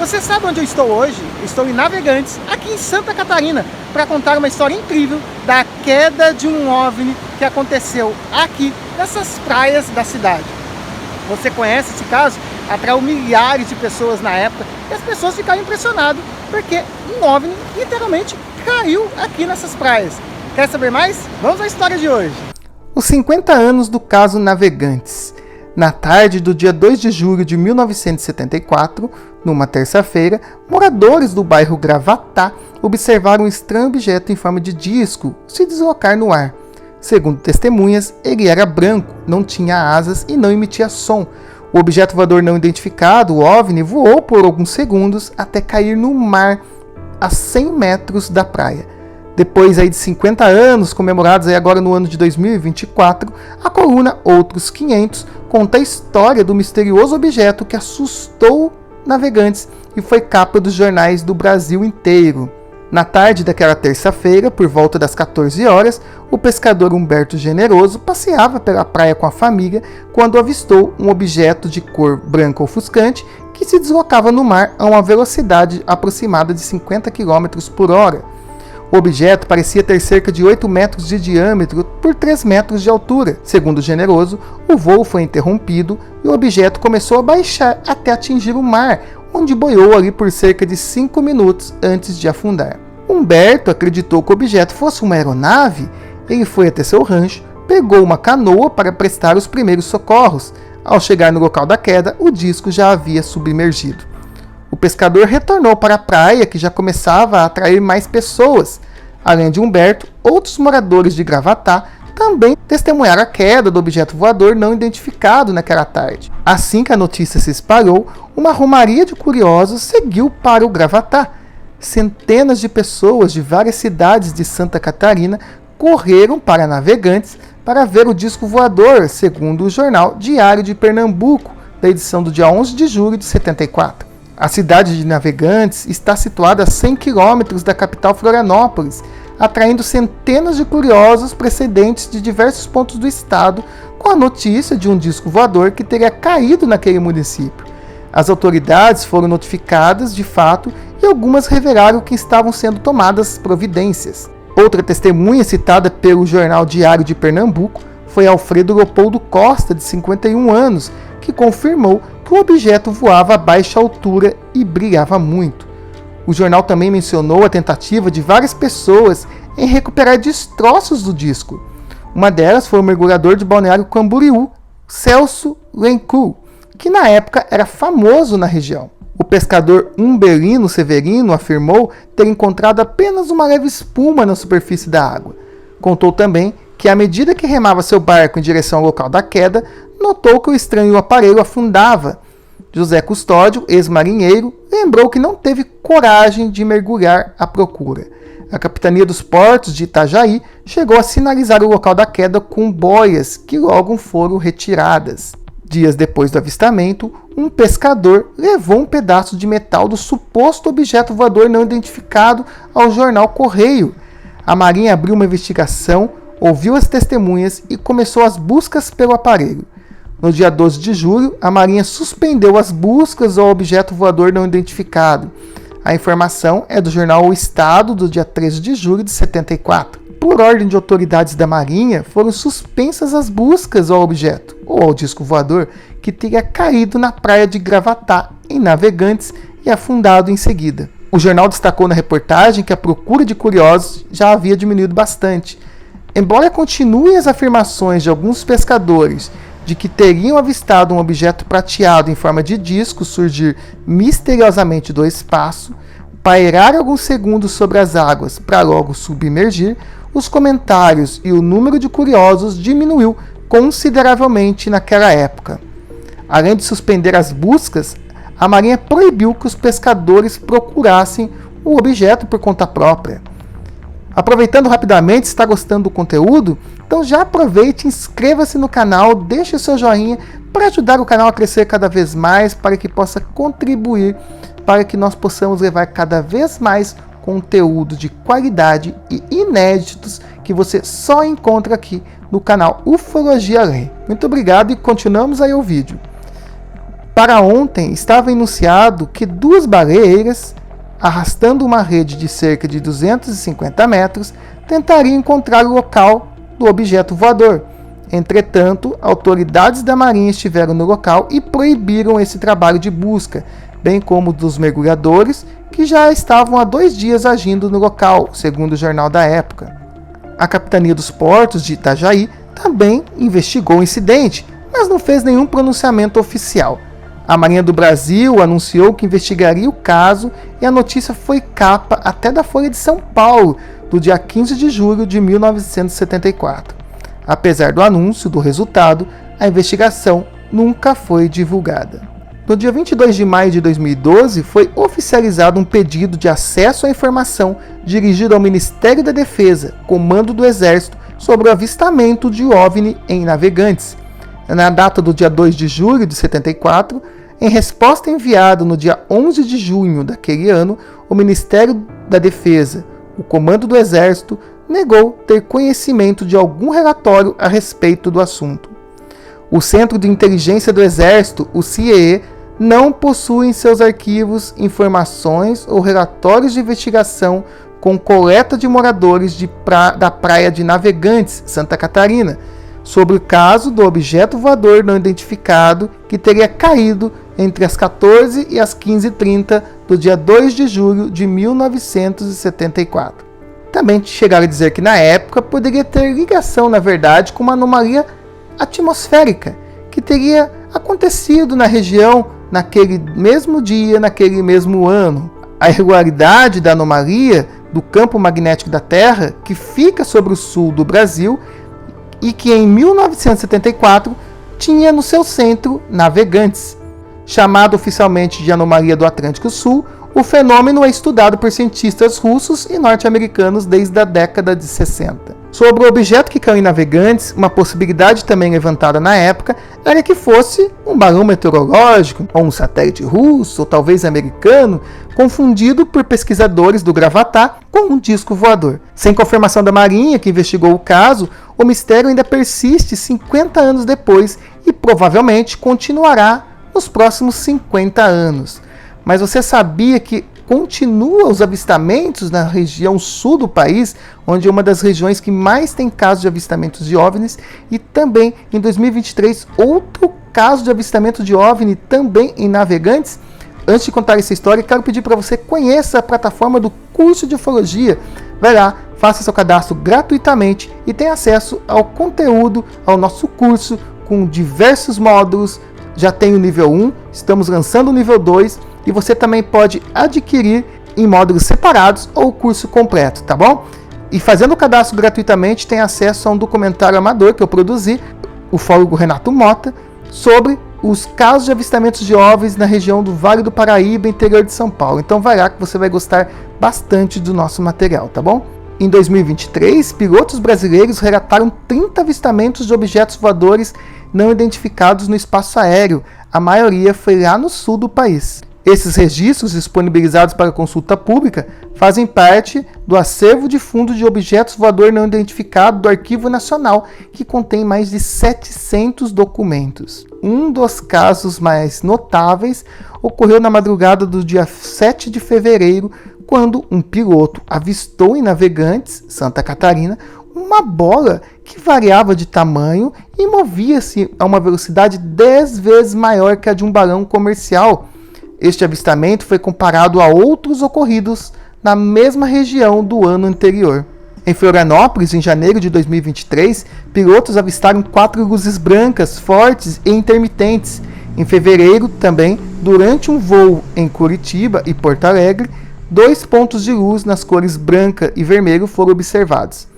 Você sabe onde eu estou hoje? Eu estou em Navegantes, aqui em Santa Catarina, para contar uma história incrível da queda de um OVNI que aconteceu aqui, nessas praias da cidade. Você conhece esse caso? Atraiu milhares de pessoas na época e as pessoas ficaram impressionadas porque um OVNI literalmente caiu aqui nessas praias. Quer saber mais? Vamos à história de hoje. Os 50 anos do caso Navegantes. Na tarde do dia 2 de julho de 1974, numa terça-feira, moradores do bairro Gravatá observaram um estranho objeto em forma de disco se deslocar no ar. Segundo testemunhas, ele era branco, não tinha asas e não emitia som. O objeto voador não identificado, o OVNI, voou por alguns segundos até cair no mar a 100 metros da praia. Depois de 50 anos, comemorados agora no ano de 2024, a coluna Outros 500 conta a história do misterioso objeto que assustou navegantes e foi capa dos jornais do Brasil inteiro. Na tarde daquela terça-feira, por volta das 14 horas, o pescador Humberto Generoso passeava pela praia com a família quando avistou um objeto de cor branca ofuscante que se deslocava no mar a uma velocidade aproximada de 50 km por hora. O objeto parecia ter cerca de 8 metros de diâmetro por 3 metros de altura. Segundo Generoso, o voo foi interrompido e o objeto começou a baixar até atingir o mar, onde boiou ali por cerca de 5 minutos antes de afundar. Humberto acreditou que o objeto fosse uma aeronave. Ele foi até seu rancho, pegou uma canoa para prestar os primeiros socorros. Ao chegar no local da queda, o disco já havia submergido. O pescador retornou para a praia, que já começava a atrair mais pessoas. Além de Humberto, outros moradores de Gravatá também testemunharam a queda do objeto voador não identificado naquela tarde. Assim que a notícia se espalhou, uma romaria de curiosos seguiu para o Gravatá. Centenas de pessoas de várias cidades de Santa Catarina correram para Navegantes para ver o disco voador, segundo o jornal Diário de Pernambuco, da edição do dia 11 de julho de 74. A cidade de Navegantes está situada a 100 quilômetros da capital Florianópolis, atraindo centenas de curiosos procedentes de diversos pontos do estado com a notícia de um disco voador que teria caído naquele município. As autoridades foram notificadas de fato e algumas revelaram que estavam sendo tomadas providências. Outra testemunha citada pelo jornal Diário de Pernambuco foi Alfredo Leopoldo Costa, de 51 anos, que confirmou que o objeto voava a baixa altura e brilhava muito. O jornal também mencionou a tentativa de várias pessoas em recuperar destroços do disco. Uma delas foi o mergulhador de Balneário Camboriú, Celso Lencourt, que na época era famoso na região. O pescador Umbelino Severino afirmou ter encontrado apenas uma leve espuma na superfície da água. Contou também que, à medida que remava seu barco em direção ao local da queda, notou que o estranho aparelho afundava. José Custódio, ex-marinheiro, lembrou que não teve coragem de mergulhar à procura. A Capitania dos Portos de Itajaí chegou a sinalizar o local da queda com boias que logo foram retiradas. Dias depois do avistamento, um pescador levou um pedaço de metal do suposto objeto voador não identificado ao jornal Correio. A Marinha abriu uma investigação, ouviu as testemunhas e começou as buscas pelo aparelho. No dia 12 de julho, a Marinha suspendeu as buscas ao objeto voador não identificado. A informação é do jornal O Estado, do dia 13 de julho de 74. Por ordem de autoridades da Marinha, foram suspensas as buscas ao objeto, ou ao disco voador, que teria caído na praia de Gravatá, em Navegantes, e afundado em seguida. O jornal destacou na reportagem que a procura de curiosos já havia diminuído bastante. Embora continuem as afirmações de alguns pescadores de que teriam avistado um objeto prateado em forma de disco surgir misteriosamente do espaço, pairar alguns segundos sobre as águas para logo submergir, os comentários e o número de curiosos diminuiu consideravelmente naquela época. Além de suspender as buscas, a Marinha proibiu que os pescadores procurassem o objeto por conta própria. Aproveitando rapidamente, está gostando do conteúdo? Então já aproveite, inscreva-se no canal, deixe o seu joinha para ajudar o canal a crescer cada vez mais, para que possa contribuir, para que nós possamos levar cada vez mais conteúdo de qualidade e inéditos que você só encontra aqui no canal Ufologia Além. Muito obrigado e continuamos aí o vídeo. Para ontem, estava enunciado que 2 baleeiras, arrastando uma rede de cerca de 250 metros, tentariam encontrar o local do objeto voador. Entretanto, autoridades da Marinha estiveram no local e proibiram esse trabalho de busca, bem como dos mergulhadores, que já estavam há 2 dias agindo no local, segundo o jornal da época. A Capitania dos Portos de Itajaí também investigou o incidente, mas não fez nenhum pronunciamento oficial. A Marinha do Brasil anunciou que investigaria o caso e a notícia foi capa até da Folha de São Paulo, do dia 15 de julho de 1974. Apesar do anúncio do resultado, a investigação nunca foi divulgada. No dia 22 de maio de 2012, foi oficializado um pedido de acesso à informação dirigido ao Ministério da Defesa, Comando do Exército, sobre o avistamento de OVNI em Navegantes. Na data do dia 2 de julho de 74, em resposta enviada no dia 11 de junho daquele ano, o Ministério da Defesa, o Comando do Exército, negou ter conhecimento de algum relatório a respeito do assunto. O Centro de Inteligência do Exército, o CIEE, não possui em seus arquivos informações ou relatórios de investigação com coleta de moradores da praia de Navegantes, Santa Catarina, sobre o caso do objeto voador não identificado que teria caído entre as 14 e as 15h30 do dia 2 de julho de 1974. Também chegaram a dizer que na época poderia ter ligação, na verdade, com uma anomalia atmosférica que teria acontecido na região naquele mesmo dia, naquele mesmo ano. A irregularidade da anomalia do campo magnético da Terra, que fica sobre o sul do Brasil e que em 1974 tinha no seu centro Navegantes. Chamado oficialmente de anomalia do Atlântico Sul, o fenômeno é estudado por cientistas russos e norte-americanos desde a década de 60. Sobre o objeto que caiu em Navegantes, uma possibilidade também levantada na época era que fosse um balão meteorológico, ou um satélite russo, ou talvez americano, confundido por pesquisadores do Gravatá com um disco voador. Sem confirmação da Marinha, que investigou o caso, o mistério ainda persiste 50 anos depois e provavelmente continuará nos próximos 50 anos. Mas você sabia que continuam os avistamentos na região sul do país, onde é uma das regiões que mais tem casos de avistamentos de OVNIs, e também em 2023 outro caso de avistamento de OVNI também em Navegantes? Antes de contar essa história, quero pedir para você conheça a plataforma do curso de ufologia. Vai lá, faça seu cadastro gratuitamente e tenha acesso ao conteúdo, ao nosso curso com diversos módulos. Já tem o nível 1, estamos lançando o nível 2 e você também pode adquirir em módulos separados ou o curso completo, tá bom? E fazendo o cadastro gratuitamente tem acesso a um documentário amador que eu produzi, o ufólogo Renato Mota, sobre os casos de avistamentos de OVNIs na região do Vale do Paraíba, interior de São Paulo. Então vai lá que você vai gostar bastante do nosso material, tá bom? Em 2023, pilotos brasileiros relataram 30 avistamentos de objetos voadores não identificados no espaço aéreo. A maioria foi lá no sul do país. Esses registros, disponibilizados para consulta pública, fazem parte do acervo de fundo de objetos voadores não identificados do Arquivo Nacional, que contém mais de 700 documentos. Um dos casos mais notáveis ocorreu na madrugada do dia 7 de fevereiro, quando um piloto avistou em Navegantes, Santa Catarina, uma bola que variava de tamanho e movia-se a uma velocidade 10 vezes maior que a de um balão comercial. Este avistamento foi comparado a outros ocorridos na mesma região do ano anterior. Em Florianópolis, em janeiro de 2023, pilotos avistaram 4 luzes brancas, fortes e intermitentes. Em fevereiro, também, durante um voo em Curitiba e Porto Alegre, 2 pontos de luz nas cores branca e vermelho foram observados.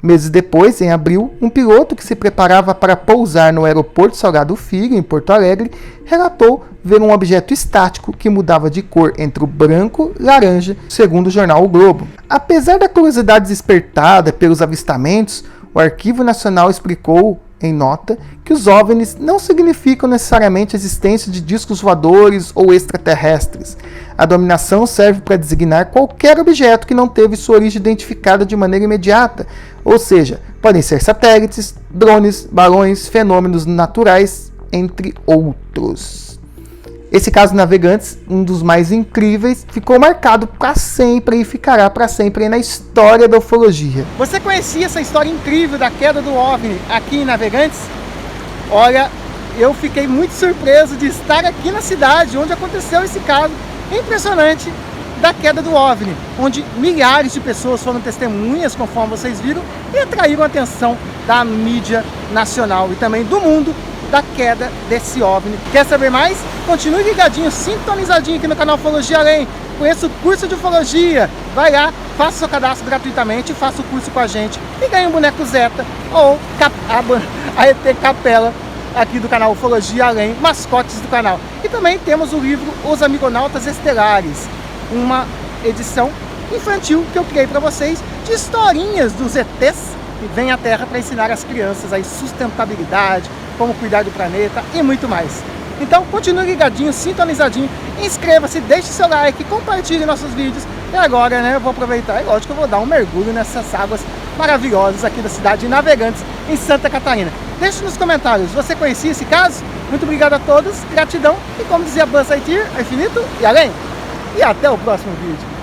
Meses depois, em abril, um piloto que se preparava para pousar no aeroporto Salgado Filho, em Porto Alegre, relatou ver um objeto estático que mudava de cor entre o branco e laranja, segundo o jornal O Globo. Apesar da curiosidade despertada pelos avistamentos, o Arquivo Nacional explicou, em nota, que os OVNIs não significam necessariamente a existência de discos voadores ou extraterrestres. A denominação serve para designar qualquer objeto que não teve sua origem identificada de maneira imediata, ou seja, podem ser satélites, drones, balões, fenômenos naturais, entre outros. Esse caso Navegantes, um dos mais incríveis, ficou marcado para sempre e ficará para sempre na história da ufologia. Você conhecia essa história incrível da queda do OVNI aqui em Navegantes? Olha, eu fiquei muito surpreso de estar aqui na cidade onde aconteceu esse caso impressionante da queda do OVNI, onde milhares de pessoas foram testemunhas, conforme vocês viram, e atraíram a atenção da mídia nacional e também do mundo da queda desse OVNI. Quer saber mais? Continue ligadinho, sintonizadinho aqui no canal Ufologia Além. Conheça o curso de ufologia. Vai lá, faça seu cadastro gratuitamente, faça o curso com a gente e ganhe um boneco Zeta ou a ET Capela aqui do canal Ufologia Além, mascotes do canal. E também temos o livro Os Amigonautas Estelares, uma edição infantil que eu criei para vocês de historinhas dos ETs que vêm à Terra para ensinar as crianças aí sustentabilidade, como cuidar do planeta e muito mais. Então continue ligadinho, sintonizadinho, inscreva-se, deixe seu like, compartilhe nossos vídeos. E agora, né, eu vou aproveitar, é lógico que eu vou dar um mergulho nessas águas maravilhosas aqui da cidade de Navegantes, em Santa Catarina. Deixe nos comentários, você conhecia esse caso? Muito obrigado a todos, gratidão e como dizia Buzz Lightyear, é infinito e além. E até o próximo vídeo.